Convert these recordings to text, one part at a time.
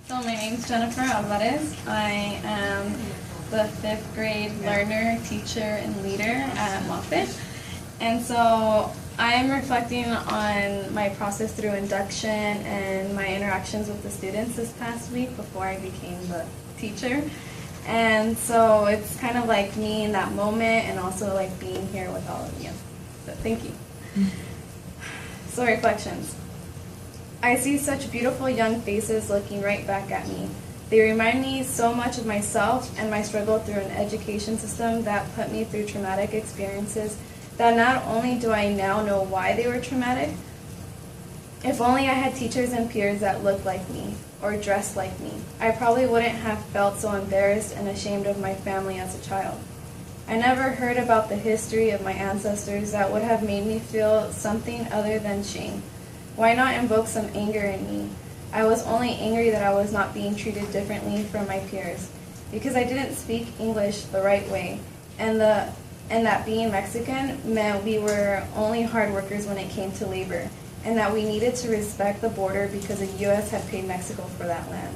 So my name's Jennifer Alvarez. I am the 5th grade learner, teacher, and leader at Moffitt. And so I'm reflecting on my process through induction and my interactions with the students this past week before I became the teacher. And so it's kind of like me in that moment and also like being here with all of you. So thank you. So reflections. I see such beautiful young faces looking right back at me. They remind me so much of myself and my struggle through an education system that put me through traumatic experiences that not only do I now know why they were traumatic, if only I had teachers and peers that looked like me or dressed like me, I probably wouldn't have felt so embarrassed and ashamed of my family as a child. I never heard about the history of my ancestors that would have made me feel something other than shame. Why not invoke some anger in me? I was only angry that I was not being treated differently from my peers because I didn't speak English the right way, and that being Mexican meant we were only hard workers when it came to labor, and that we needed to respect the border because the U.S. had paid Mexico for that land.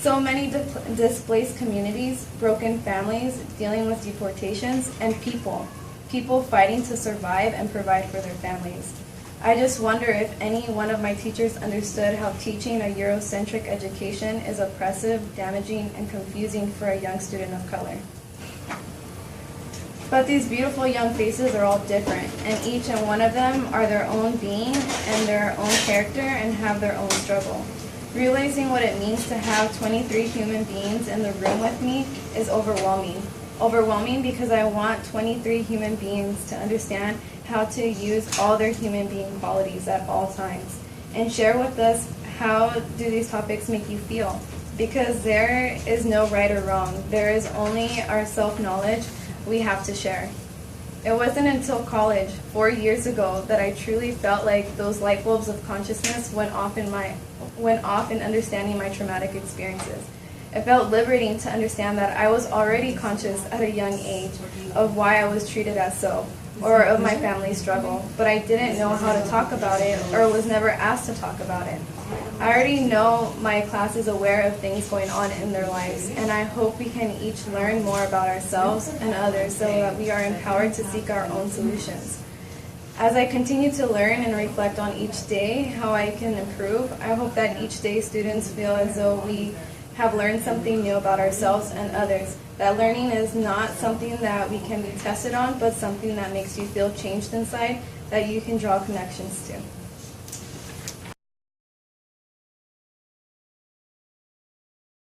So many displaced communities, broken families, dealing with deportations, and people fighting to survive and provide for their families. I just wonder if any one of my teachers understood how teaching a Eurocentric education is oppressive, damaging, and confusing for a young student of color. But these beautiful young faces are all different, and each and one of them are their own being and their own character and have their own struggle. Realizing what it means to have 23 human beings in the room with me is overwhelming. Overwhelming because I want 23 human beings to understand how to use all their human being qualities at all times and share with us how do these topics make you feel, because there is no right or wrong. There is only our self-knowledge we have to share. It wasn't until college 4 years ago that I truly felt like those light bulbs of consciousness went off in understanding my traumatic experiences. It felt liberating to understand that I was already conscious at a young age of why I was treated as so, or of my family's struggle, but I didn't know how to talk about it or was never asked to talk about it. I already know my class is aware of things going on in their lives, and I hope we can each learn more about ourselves and others so that we are empowered to seek our own solutions. As I continue to learn and reflect on each day how I can improve, I hope that each day students feel as though we have learned something new about ourselves and others. That learning is not something that we can be tested on, but something that makes you feel changed inside that you can draw connections to.